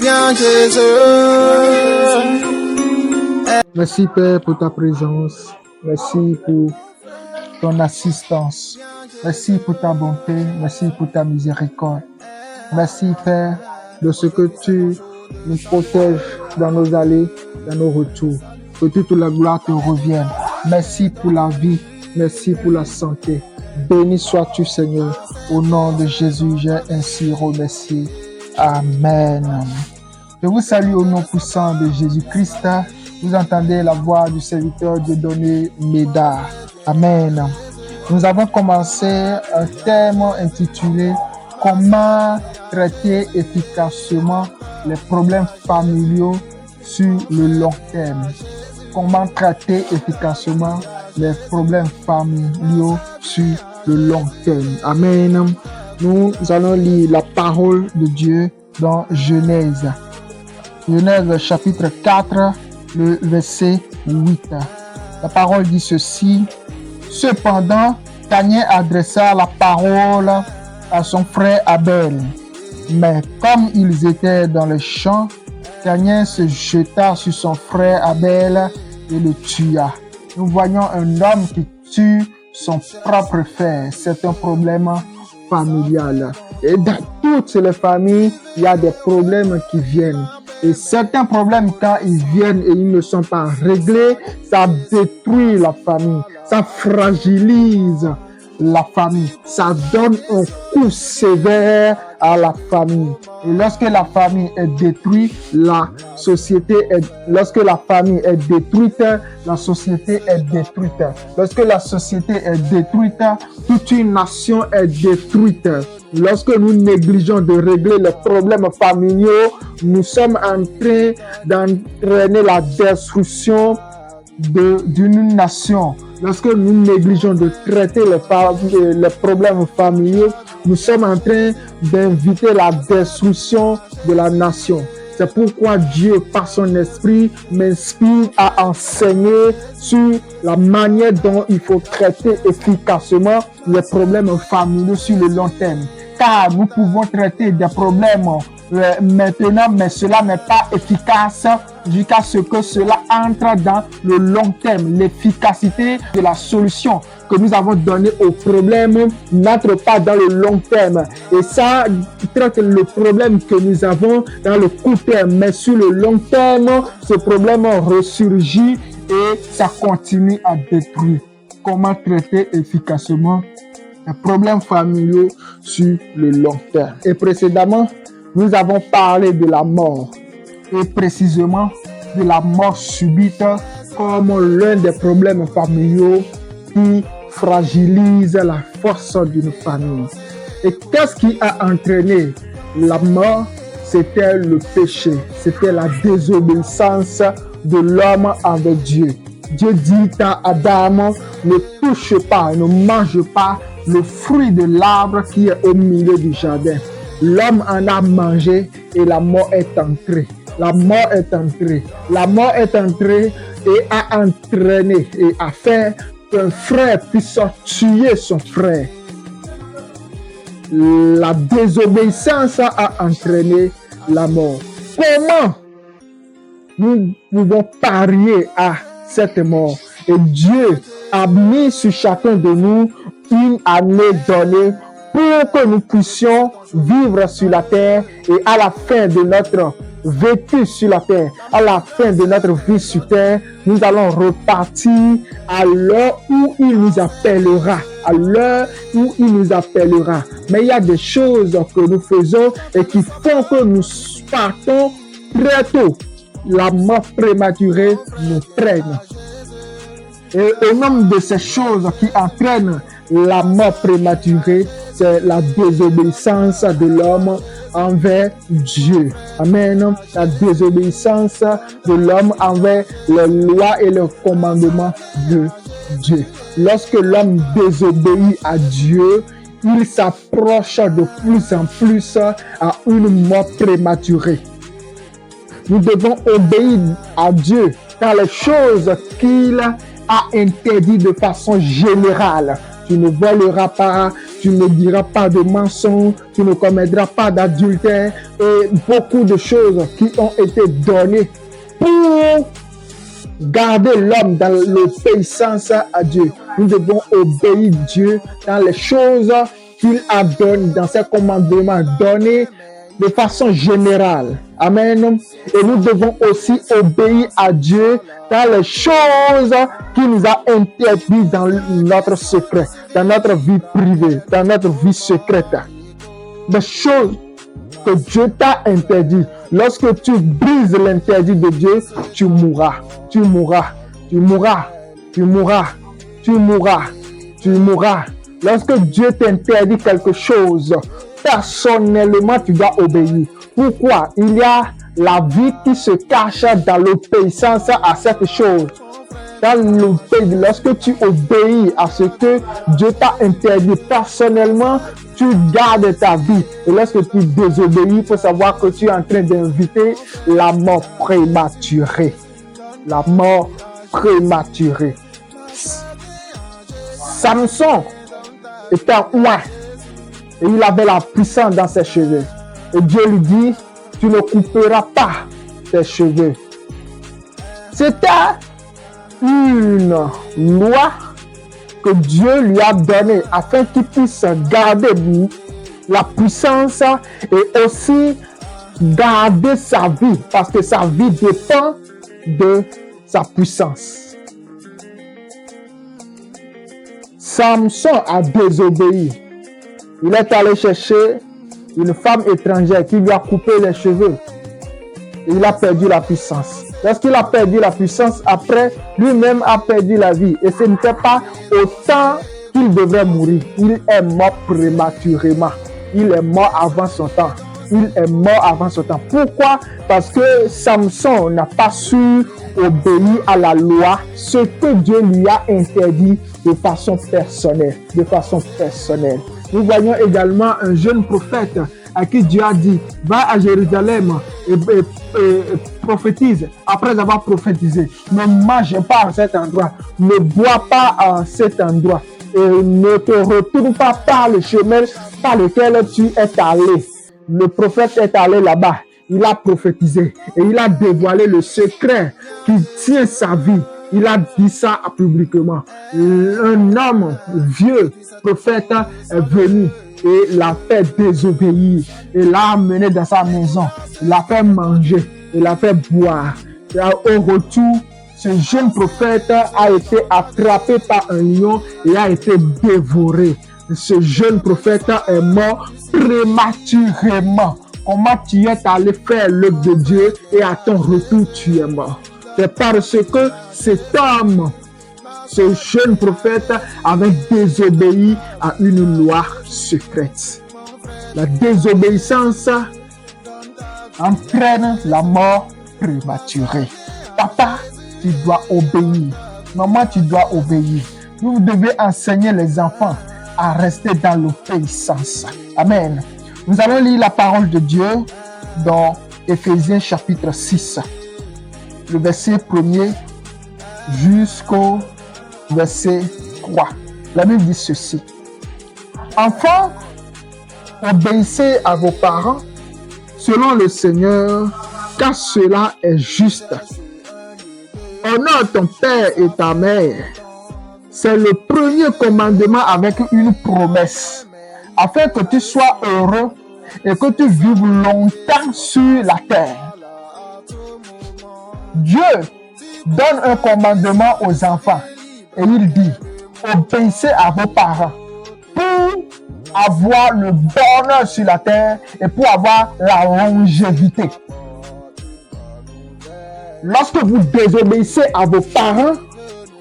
viens Jésus. Merci Père pour ta présence. Merci pour ton assistance. Merci pour ta bonté. Merci pour ta miséricorde. Merci Père de ce que tu nous protèges dans nos allées, dans nos retours. Que toute la gloire te revienne. Merci pour la vie. Merci pour la santé. Béni sois-tu Seigneur. Au nom de Jésus, j'ai ainsi remercié. Amen. Je vous salue au nom puissant de Jésus-Christ. Vous entendez la voix du serviteur Dieudonné Médard. Amen. Nous avons commencé un thème intitulé « Comment traiter efficacement les problèmes familiaux sur le long terme ». Comment traiter efficacement les problèmes familiaux sur le long terme. Amen. Nous allons lire la parole de Dieu dans Genèse. Genèse chapitre 4, le verset 8. La parole dit ceci. Cependant, Caïn adressa la parole à son frère Abel. Mais comme ils étaient dans le champ, Caïn se jeta sur son frère Abel et le tua. Nous voyons un homme qui tue son propre frère. C'est un problème familial. Et dans toutes les familles, il y a des problèmes qui viennent. Et certains problèmes, quand ils viennent et ils ne sont pas réglés, ça détruit la famille, ça fragilise la famille, ça donne un coup sévère à la famille. Et lorsque la famille est détruite, lorsque la famille est détruite, la société est détruite. Lorsque la société est détruite, toute une nation est détruite. Lorsque nous négligeons de régler les problèmes familiaux, nous sommes en train d'entraîner la destruction d'une nation. Lorsque nous négligeons de traiter les problèmes familiaux, nous sommes en train d'inviter la destruction de la nation. C'est pourquoi Dieu, par son esprit, m'inspire à enseigner sur la manière dont il faut traiter efficacement les problèmes familiaux sur le long terme. Car nous pouvons traiter des problèmes maintenant, mais cela n'est pas efficace jusqu'à ce que cela entre dans le long terme. L'efficacité de la solution que nous avons donnée au problème n'entre pas dans le long terme. Et ça traite le problème que nous avons dans le court terme. Mais sur le long terme, ce problème ressurgit et ça continue à détruire. Comment traiter efficacement les problèmes familiaux sur le long terme. Et précédemment, nous avons parlé de la mort, et précisément de la mort subite comme l'un des problèmes familiaux qui fragilise la force d'une famille. Et qu'est-ce qui a entraîné la mort? C'était le péché, c'était la désobéissance de l'homme envers Dieu. Dieu dit à Adam, ne touche pas, ne mange pas le fruit de l'arbre qui est au milieu du jardin. L'homme en a mangé et la mort est entrée. La mort est entrée. La mort est entrée et a entraîné et a fait qu'un frère puisse tuer son frère. La désobéissance a entraîné la mort. Comment nous pouvons parier à cette mort? Et Dieu a mis sur chacun de nous une année donnée pour que nous puissions vivre sur la terre et à la fin de notre vécu sur la terre, à la fin de notre vie sur terre, nous allons repartir à l'heure où il nous appellera. À l'heure où il nous appellera. Mais il y a des choses que nous faisons et qui font que nous partons très tôt. La mort prématurée nous traîne. Et au nombre de ces choses qui entraînent la mort prématurée, c'est la désobéissance de l'homme envers Dieu. Amen. La désobéissance de l'homme envers les lois et les commandements de Dieu. Lorsque l'homme désobéit à Dieu, il s'approche de plus en plus à une mort prématurée. Nous devons obéir à Dieu dans les choses qu'il a interdites de façon générale. Tu ne voleras pas, tu ne diras pas de mensonges, tu ne commettras pas d'adultère et beaucoup de choses qui ont été données pour garder l'homme dans l'obéissance à Dieu. Nous devons obéir Dieu dans les choses qu'il a données, dans ses commandements donnés de façon générale. Amen. Et nous devons aussi obéir à Dieu dans les choses qu'il nous a interdites dans notre secret, dans notre vie privée, dans notre vie secrète. Des choses que Dieu t'a interdit. Lorsque tu brises l'interdit de Dieu, tu mourras. Tu mourras. Tu mourras. Tu mourras. Tu mourras. Tu mourras. Lorsque Dieu t'interdit quelque chose, personnellement, tu dois obéir. Pourquoi? Il y a la vie qui se cache dans l'obéissance à cette chose. Lorsque tu obéis à ce que Dieu t'a interdit personnellement, tu gardes ta vie. Et lorsque tu désobéis, il faut savoir que tu es en train d'inviter la mort prématurée. La mort prématurée. Samson était loin et il avait la puissance dans ses cheveux. Et Dieu lui dit, tu ne couperas pas tes cheveux. C'était une loi que Dieu lui a donnée afin qu'il puisse garder la puissance et aussi garder sa vie, parce que sa vie dépend de sa puissance. Samson a désobéi. Il est allé chercher une femme étrangère qui lui a coupé les cheveux. Et il a perdu la puissance. Lorsqu'il a perdu la puissance, après, lui-même a perdu la vie. Et ce n'était pas autant qu'il devrait mourir. Il est mort prématurément. Il est mort avant son temps. Il est mort avant son temps. Pourquoi? Parce que Samson n'a pas su obéir à la loi, ce que Dieu lui a interdit de façon personnelle. De façon personnelle. Nous voyons également un jeune prophète à qui Dieu a dit, va à Jérusalem et prophétise. Après avoir prophétisé, ne mange pas à cet endroit, ne bois pas à cet endroit et ne te retourne pas par le chemin par lequel tu es allé. Le prophète est allé là-bas, il a prophétisé et il a dévoilé le secret qui tient sa vie. Il a dit ça publiquement. Un homme vieux, prophète, est venu et l'a fait désobéir. Et l'a amené dans sa maison. Il l'a fait manger. Il l'a fait boire. Et au retour, ce jeune prophète a été attrapé par un lion et a été dévoré. Ce jeune prophète est mort prématurément. Comment tu es allé faire l'œuvre de Dieu et à ton retour, tu es mort. C'est parce que cet homme, ce jeune prophète, avait désobéi à une loi secrète. La désobéissance entraîne la mort prématurée. Papa, tu dois obéir. Maman, tu dois obéir. Vous devez enseigner les enfants à rester dans l'obéissance. Amen. Nous allons lire la parole de Dieu dans Éphésiens chapitre 6. Le verset 1er jusqu'au verset 3. La Bible dit ceci. Enfants, obéissez à vos parents selon le Seigneur, car cela est juste. Honore ton père et ta mère. C'est le premier commandement avec une promesse, afin que tu sois heureux et que tu vives longtemps sur la terre. Dieu donne un commandement aux enfants et il dit, obéissez à vos parents pour avoir le bonheur sur la terre et pour avoir la longévité. Lorsque vous désobéissez à vos parents,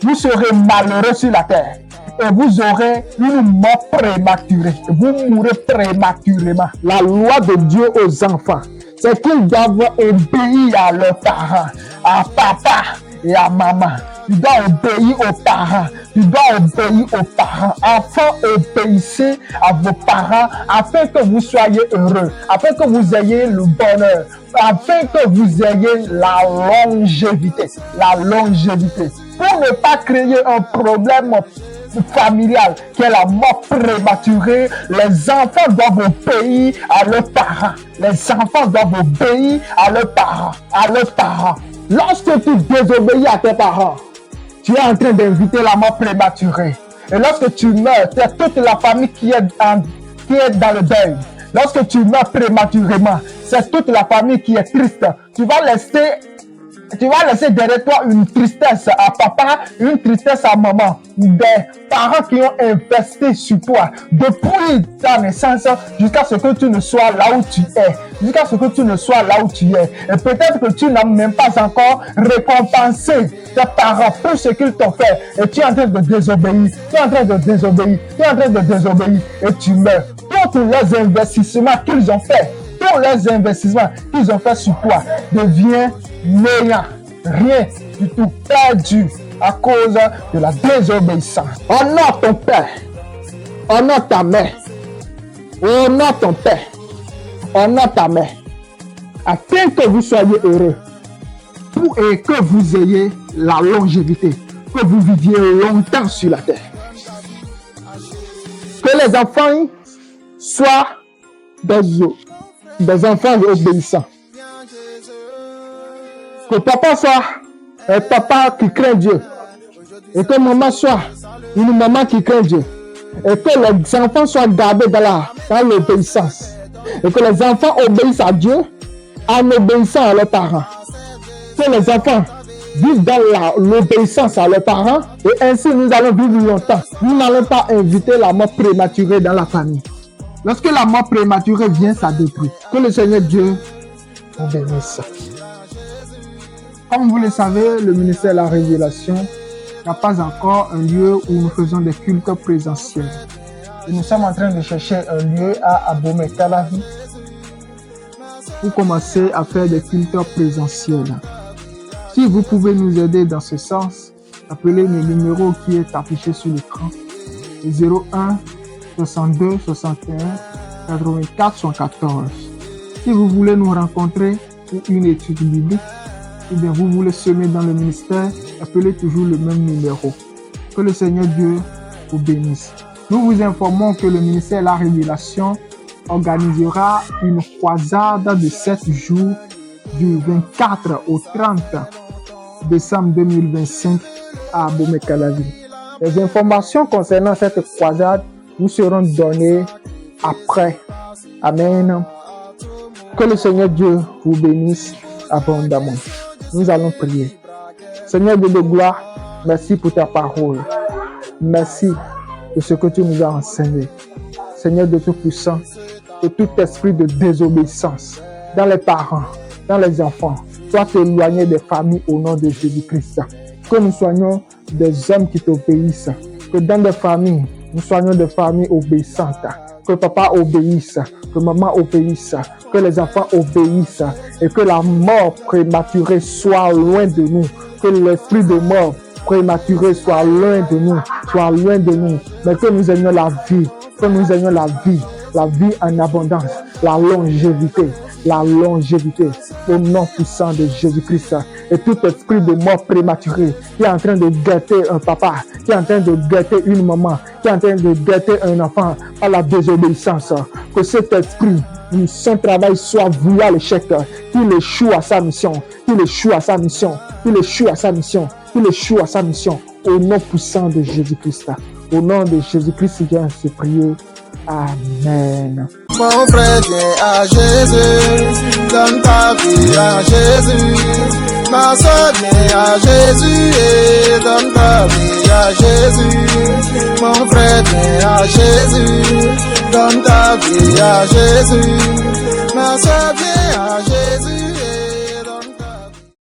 vous serez malheureux sur la terre et vous aurez une mort prématurée. Vous mourrez prématurément. La loi de Dieu aux enfants, c'est qu'ils doivent obéir à leurs parents, à papa et à maman. Tu dois obéir aux parents. Tu dois obéir aux parents. Enfants, obéissez à vos parents afin que vous soyez heureux, afin que vous ayez le bonheur, afin que vous ayez la longévité. La longévité. Pour ne pas créer un problème familiale, qui est la mort prématurée. Les enfants doivent obéir à leurs parents. Les enfants doivent obéir à leurs parents. À leurs parents. Lorsque tu désobéis à tes parents, tu es en train d'inviter la mort prématurée. Et lorsque tu meurs, c'est toute la famille qui est dans le deuil. Lorsque tu meurs prématurément, c'est toute la famille qui est triste. Tu vas laisser derrière toi une tristesse à papa, une tristesse à maman, des parents qui ont investi sur toi depuis ta naissance jusqu'à ce que tu ne sois là où tu es. Jusqu'à ce que tu ne sois là où tu es. Et peut-être que tu n'as même pas encore récompensé tes parents pour ce qu'ils t'ont fait. Et tu es en train de désobéir. Tu es en train de désobéir. Tu es en train de désobéir. Et tu meurs. Tous les investissements qu'ils ont fait, tous les investissements qu'ils ont fait sur toi devient néant. Rien du tout perdu à cause de la désobéissance. Honore ton père. Honore ta mère. Honore ton père. Honore ta mère. Afin que vous soyez heureux et que vous ayez la longévité. Que vous viviez longtemps sur la terre. Que les enfants soient des enfants obéissants. Que papa soit un papa qui craint Dieu. Et que maman soit une maman qui craint Dieu. Et que les enfants soient gardés dans l'obéissance. Et que les enfants obéissent à Dieu en obéissant à leurs parents. Que les enfants vivent dans l'obéissance à leurs parents. Et ainsi nous allons vivre longtemps. Nous n'allons pas inviter la mort prématurée dans la famille. Lorsque la mort prématurée vient, ça détruit. Que le Seigneur Dieu vous bénisse. Comme vous le savez, le ministère de la Révélation n'a pas encore un lieu où nous faisons des cultes présentiels. Et nous sommes en train de chercher un lieu à Abomey-Calavi pour commencer à faire des cultes présentiels. Si vous pouvez nous aider dans ce sens, appelez le numéro qui est affiché sur l'écran. 01 62 61 84 114. Si vous voulez nous rencontrer pour une étude biblique, ou bien vous voulez semer dans le ministère, appelez toujours le même numéro. Que le Seigneur Dieu vous bénisse. Nous vous informons que le ministère de la Révélation organisera une croisade de 7 jours du 24 au 30 décembre 2025 à Abomey-Calavi. Les informations concernant cette croisade vous seront données après. Amen. Que le Seigneur Dieu vous bénisse abondamment. Nous allons prier. Seigneur Dieu de gloire, merci pour ta parole. Merci de ce que tu nous as enseigné. Seigneur de Tout-Puissant, de tout esprit de désobéissance dans les parents, dans les enfants, sois éloigné des familles au nom de Jésus-Christ. Que nous soyons des hommes qui t'obéissent. Que dans des familles, nous soyons des familles obéissantes. Que papa obéisse, que maman obéisse, que les enfants obéissent et que la mort prématurée soit loin de nous. Que l'esprit de mort prématuré soit loin de nous, mais que nous ayons la vie, la vie en abondance, la longévité au nom puissant de Jésus-Christ. Et tout esprit de mort prématurée qui est en train de guetter un papa, qui est en train de guetter une maman, qui est en train de guetter un enfant par la désobéissance, que cet esprit, son travail soit voué à l'échec, qu'il échoue à sa mission, au nom puissant de Jésus-Christ. Au nom de Jésus-Christ, viens se prier. Amen. Mon frère, viens à Jésus, donne ta vie à Jésus. Ma soeur, viens à Jésus et donne ta vie à Jésus. Mon frère, viens à Jésus, donne ta vie à Jésus. Ma soeur, viens à Jésus.